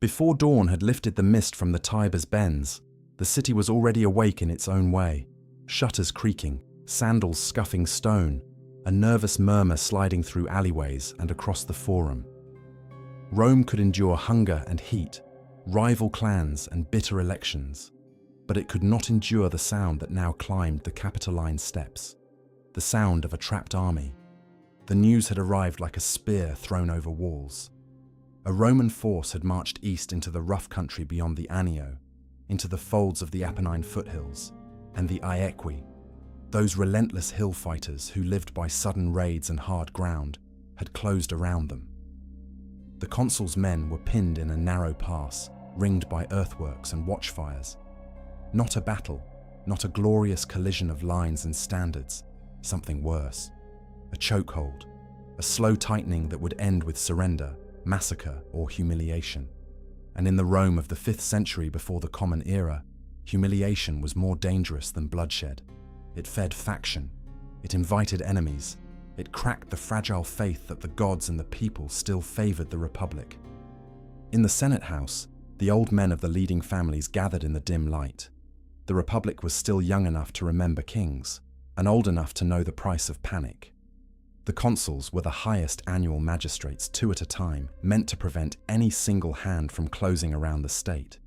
Before dawn had lifted the mist from the Tiber's bends, the city was already awake in its own way, shutters creaking, sandals scuffing stone, a nervous murmur sliding through alleyways and across the forum. Rome could endure hunger and heat, rival clans and bitter elections, but it could not endure the sound that now climbed the Capitoline steps, the sound of a trapped army. The news had arrived like a spear thrown over walls. A Roman force had marched east into the rough country beyond the Anio, into the folds of the Apennine foothills, and the Aequi, those relentless hill fighters who lived by sudden raids and hard ground, had closed around them. The consul's men were pinned in a narrow pass, ringed by earthworks and watchfires. Not a battle, not a glorious collision of lines and standards, something worse. A chokehold, a slow tightening that would end with surrender, massacre, or humiliation. And in the Rome of the 5th century before the Common Era, humiliation was more dangerous than bloodshed. It fed faction, it invited enemies, it cracked the fragile faith that the gods and the people still favored the Republic. In the Senate House, the old men of the leading families gathered in the dim light. The Republic was still young enough to remember kings, and old enough to know the price of panic. The consuls were the highest annual magistrates, 2 at a time, meant to prevent any single hand from closing around the state.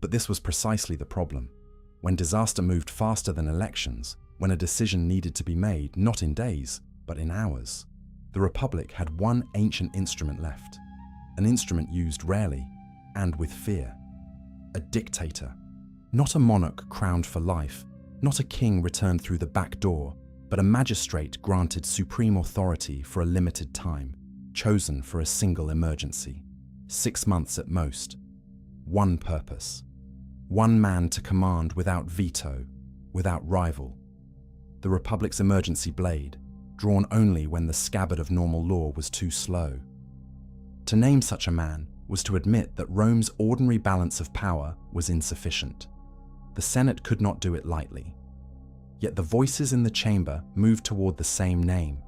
But this was precisely the problem. When disaster moved faster than elections, when a decision needed to be made, not in days, but in hours, the Republic had one ancient instrument left, an instrument used rarely and with fear. A dictator. Not a monarch crowned for life, not a king returned through the back door, but a magistrate granted supreme authority for a limited time, chosen for a single emergency. 6 months at most. One purpose. One man to command without veto, without rival. The Republic's emergency blade, drawn only when the scabbard of normal law was too slow. To name such a man was to admit that Rome's ordinary balance of power was insufficient. The Senate could not do it lightly. Yet the voices in the chamber moved toward the same name,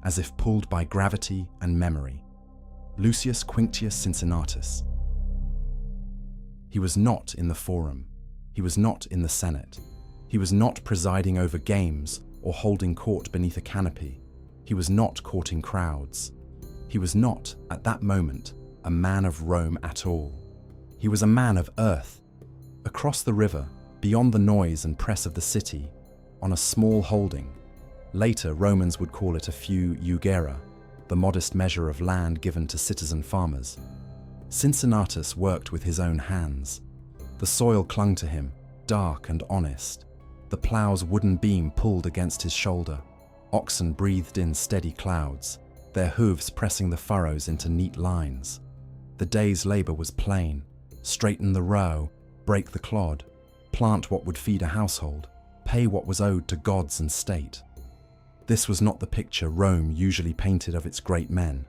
as if pulled by gravity and memory. Lucius Quinctius Cincinnatus. He was not in the forum. He was not in the Senate. He was not presiding over games or holding court beneath a canopy. He was not courting crowds. He was not, at that moment, a man of Rome at all. He was a man of earth. Across the river, beyond the noise and press of the city, on a small holding. Later, Romans would call it a few jugera, the modest measure of land given to citizen farmers. Cincinnatus worked with his own hands. The soil clung to him, dark and honest. The plough's wooden beam pulled against his shoulder. Oxen breathed in steady clouds, their hooves pressing the furrows into neat lines. The day's labor was plain. Straighten the row, break the clod, plant what would feed a household, pay what was owed to gods and state. This was not the picture Rome usually painted of its great men.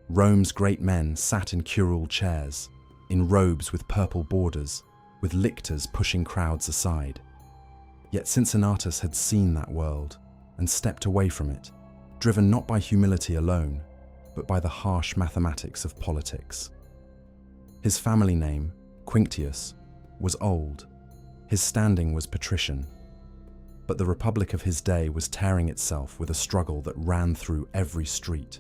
Rome's great men sat in curule chairs, in robes with purple borders, with lictors pushing crowds aside. Yet Cincinnatus had seen that world and stepped away from it, driven not by humility alone, but by the harsh mathematics of politics. His family name, Quinctius, was old. His standing was patrician. But the Republic of his day was tearing itself with a struggle that ran through every street.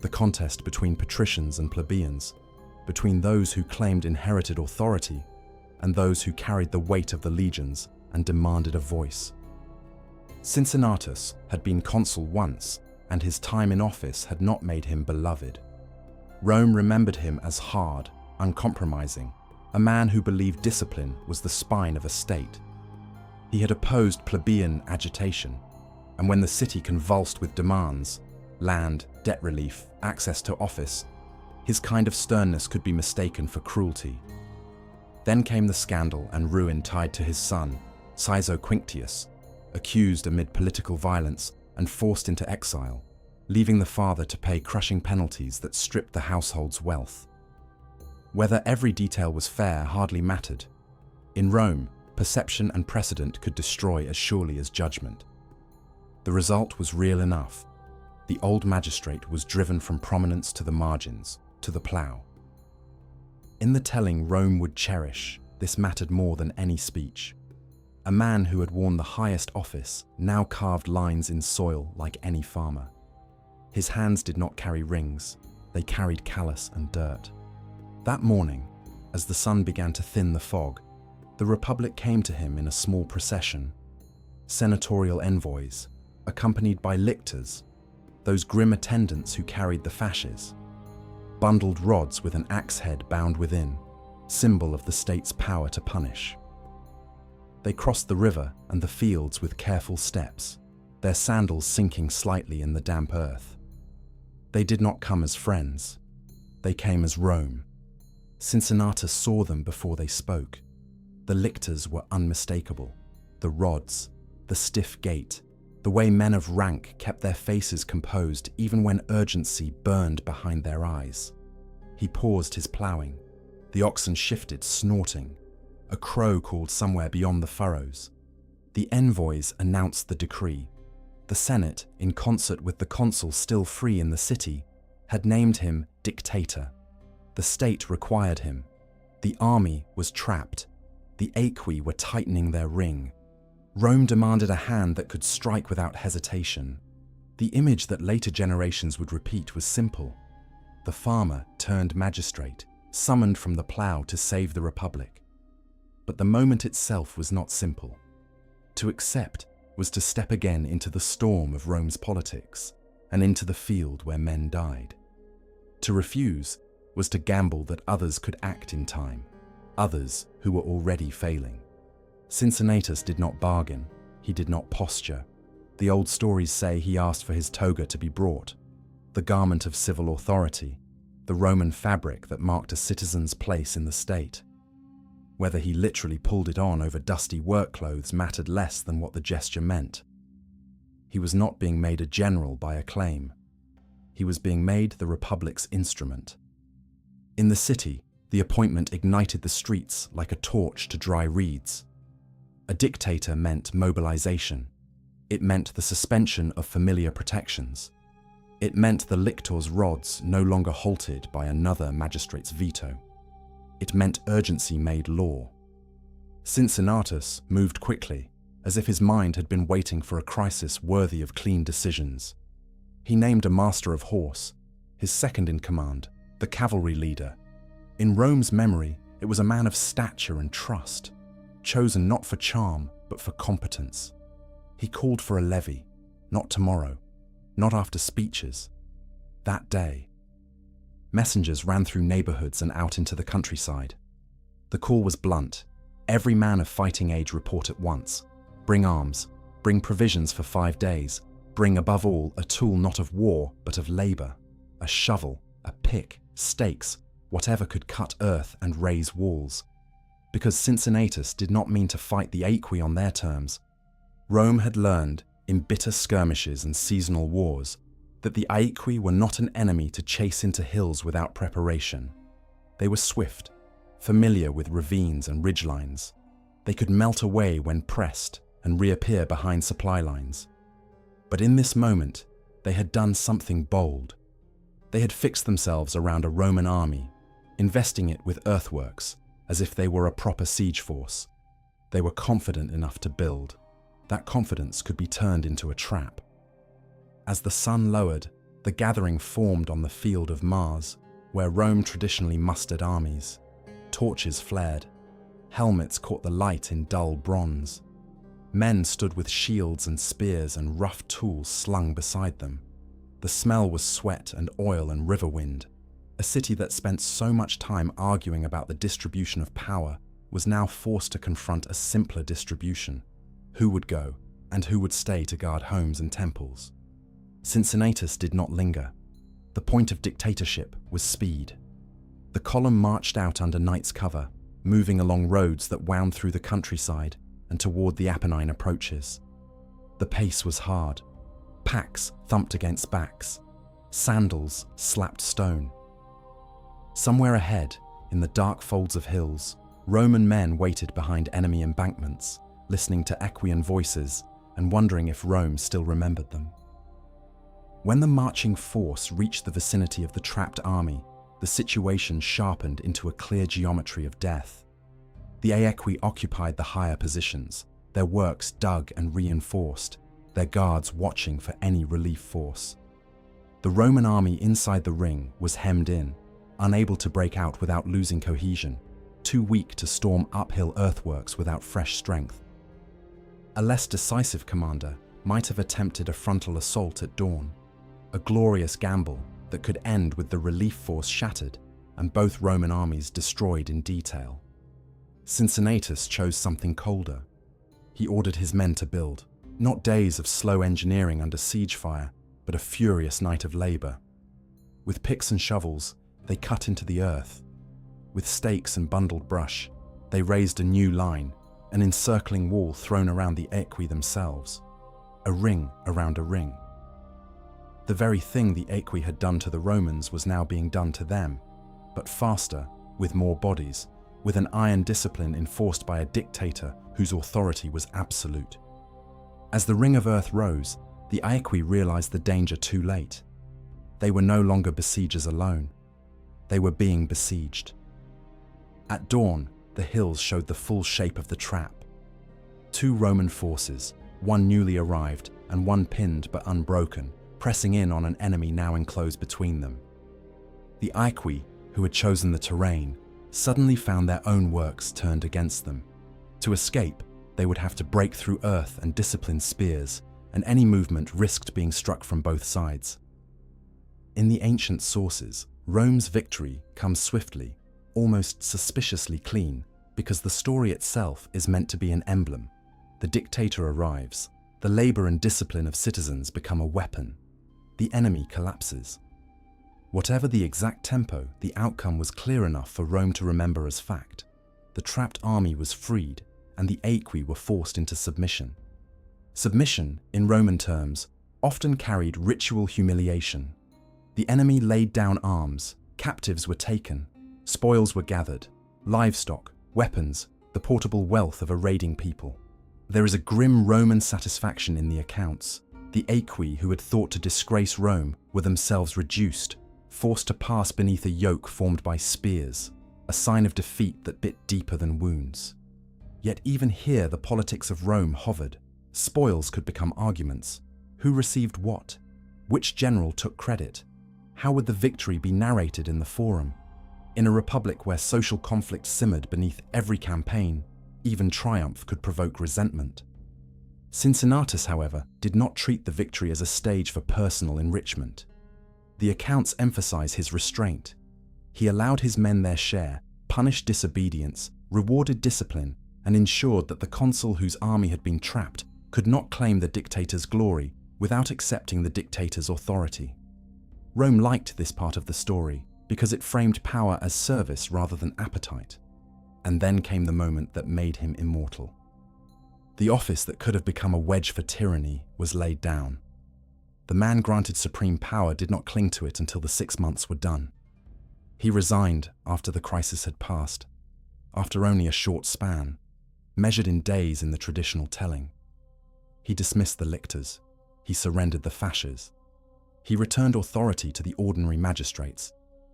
The contest between patricians and plebeians, between those who claimed inherited authority and those who carried the weight of the legions and demanded a voice. Cincinnatus had been consul once, and his time in office had not made him beloved. Rome remembered him as hard, uncompromising, a man who believed discipline was the spine of a state. He had opposed plebeian agitation, and when the city convulsed with demands, land, debt relief, access to office, his kind of sternness could be mistaken for cruelty. Then came the scandal and ruin tied to his son, Ciso Quinctius, accused amid political violence and forced into exile, leaving the father to pay crushing penalties that stripped the household's wealth. Whether every detail was fair hardly mattered. In Rome, perception and precedent could destroy as surely as judgment. The result was real enough. The old magistrate was driven from prominence to the margins, to the plough. In the telling Rome would cherish, this mattered more than any speech. A man who had worn the highest office now carved lines in soil like any farmer. His hands did not carry rings, they carried callus and dirt. That morning, as the sun began to thin the fog, the Republic came to him in a small procession. Senatorial envoys, accompanied by lictors, those grim attendants who carried the fasces. Bundled rods with an axe head bound within, symbol of the state's power to punish. They crossed the river and the fields with careful steps, their sandals sinking slightly in the damp earth. They did not come as friends. They came as Rome. Cincinnatus saw them before they spoke. The lictors were unmistakable. The rods, the stiff gait, the way men of rank kept their faces composed even when urgency burned behind their eyes. He paused his ploughing. The oxen shifted, snorting. A crow called somewhere beyond the furrows. The envoys announced the decree. The Senate, in concert with the consul still free in the city, had named him Dictator. The state required him. The army was trapped. The Aequi were tightening their ring. Rome demanded a hand that could strike without hesitation. The image that later generations would repeat was simple. The farmer turned magistrate, summoned from the plough to save the Republic. But the moment itself was not simple. To accept was to step again into the storm of Rome's politics and into the field where men died. To refuse was to gamble that others could act in time, others who were already failing. Cincinnatus did not bargain, he did not posture. The old stories say he asked for his toga to be brought, the garment of civil authority, the Roman fabric that marked a citizen's place in the state. Whether he literally pulled it on over dusty work clothes mattered less than what the gesture meant. He was not being made a general by acclaim. He was being made the Republic's instrument. In the city, the appointment ignited the streets like a torch to dry reeds. A dictator meant mobilization. It meant the suspension of familiar protections. It meant the lictor's rods no longer halted by another magistrate's veto. It meant urgency made law. Cincinnatus moved quickly, as if his mind had been waiting for a crisis worthy of clean decisions. He named a master of horse, his second in command, the cavalry leader. In Rome's memory, it was a man of stature and trust, chosen not for charm, but for competence. He called for a levy, not tomorrow, not after speeches, that day. Messengers ran through neighborhoods and out into the countryside. The call was blunt. Every man of fighting age report at once. Bring arms, bring provisions for 5 days, bring above all a tool not of war but of labor, a shovel, a pick, stakes, whatever could cut earth and raise walls. Because Cincinnatus did not mean to fight the Aequi on their terms. Rome had learned, in bitter skirmishes and seasonal wars, that the Aequi were not an enemy to chase into hills without preparation. They were swift, familiar with ravines and ridgelines. They could melt away when pressed and reappear behind supply lines. But in this moment, they had done something bold. They had fixed themselves around a Roman army, investing it with earthworks, as if they were a proper siege force. They were confident enough to build. That confidence could be turned into a trap. As the sun lowered, the gathering formed on the field of Mars, where Rome traditionally mustered armies. Torches flared. Helmets caught the light in dull bronze. Men stood with shields and spears and rough tools slung beside them. The smell was sweat and oil and river wind. A city that spent so much time arguing about the distribution of power was now forced to confront a simpler distribution. Who would go, and who would stay to guard homes and temples? Cincinnatus did not linger. The point of dictatorship was speed. The column marched out under night's cover, moving along roads that wound through the countryside and toward the Apennine approaches. The pace was hard. Packs thumped against backs. Sandals slapped stone. Somewhere ahead, in the dark folds of hills, Roman men waited behind enemy embankments, listening to Equian voices and wondering if Rome still remembered them. When the marching force reached the vicinity of the trapped army, the situation sharpened into a clear geometry of death. The Aequi occupied the higher positions, their works dug and reinforced, their guards watching for any relief force. The Roman army inside the ring was hemmed in, unable to break out without losing cohesion, too weak to storm uphill earthworks without fresh strength. A less decisive commander might have attempted a frontal assault at dawn, a glorious gamble that could end with the relief force shattered and both Roman armies destroyed in detail. Cincinnatus chose something colder. He ordered his men to build, not days of slow engineering under siege fire, but a furious night of labor. With picks and shovels, they cut into the earth. With stakes and bundled brush, they raised a new line, an encircling wall thrown around the Aequi themselves, a ring around a ring. The very thing the Aequi had done to the Romans was now being done to them, but faster, with more bodies, with an iron discipline enforced by a dictator whose authority was absolute. As the ring of earth rose, the Aequi realized the danger too late. They were no longer besiegers alone. They were being besieged. At dawn, the hills showed the full shape of the trap. 2 Roman forces, one newly arrived and one pinned but unbroken, pressing in on an enemy now enclosed between them. The Aequi, who had chosen the terrain, suddenly found their own works turned against them. To escape, they would have to break through earth and discipline spears, and any movement risked being struck from both sides. In the ancient sources, Rome's victory comes swiftly, almost suspiciously clean, because the story itself is meant to be an emblem. The dictator arrives, the labor and discipline of citizens become a weapon. The enemy collapses. Whatever the exact tempo, the outcome was clear enough for Rome to remember as fact. The trapped army was freed, and the Aequi were forced into submission. Submission, in Roman terms, often carried ritual humiliation. The enemy laid down arms, captives were taken, spoils were gathered, livestock, weapons, the portable wealth of a raiding people. There is a grim Roman satisfaction in the accounts. The Aequi who had thought to disgrace Rome were themselves reduced, forced to pass beneath a yoke formed by spears, a sign of defeat that bit deeper than wounds. Yet even here the politics of Rome hovered. Spoils could become arguments. Who received what? Which general took credit? How would the victory be narrated in the forum? In a republic where social conflict simmered beneath every campaign, even triumph could provoke resentment. Cincinnatus, however, did not treat the victory as a stage for personal enrichment. The accounts emphasize his restraint. He allowed his men their share, punished disobedience, rewarded discipline, and ensured that the consul whose army had been trapped could not claim the dictator's glory without accepting the dictator's authority. Rome liked this part of the story because it framed power as service rather than appetite. And then came the moment that made him immortal. The office that could have become a wedge for tyranny was laid down. The man granted supreme power did not cling to it until the 6 months were done. He resigned after the crisis had passed, after only a short span, measured in days in the traditional telling. He dismissed the lictors. He surrendered the fasces. He returned authority to the ordinary magistrates.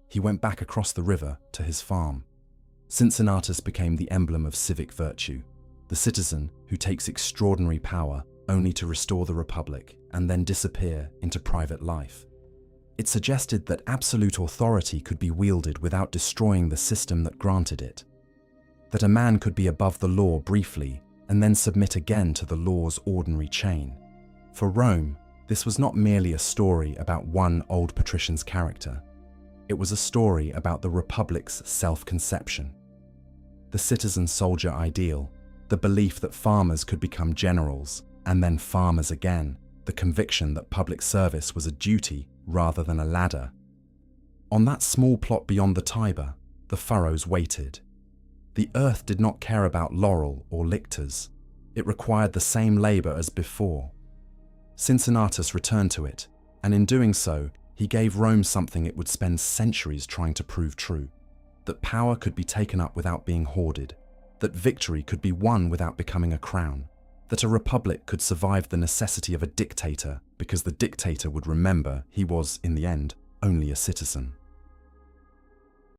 He went back across the river to his farm. Cincinnatus became the emblem of civic virtue, the citizen who takes extraordinary power only to restore the republic and then disappear into private life. It suggested that absolute authority could be wielded without destroying the system that granted it, that a man could be above the law briefly and then submit again to the law's ordinary chain. For Rome, this was not merely a story about one old patrician's character. It was a story about the republic's self-conception. The citizen-soldier ideal, the belief that farmers could become generals and then farmers again, the conviction that public service was a duty rather than a ladder. On that small plot beyond the Tiber, the furrows waited. The earth did not care about laurel or lictors. It required the same labor as before. Cincinnatus returned to it, and in doing so, he gave Rome something it would spend centuries trying to prove true: that power could be taken up without being hoarded, that victory could be won without becoming a crown, that a republic could survive the necessity of a dictator because the dictator would remember he was, in the end, only a citizen.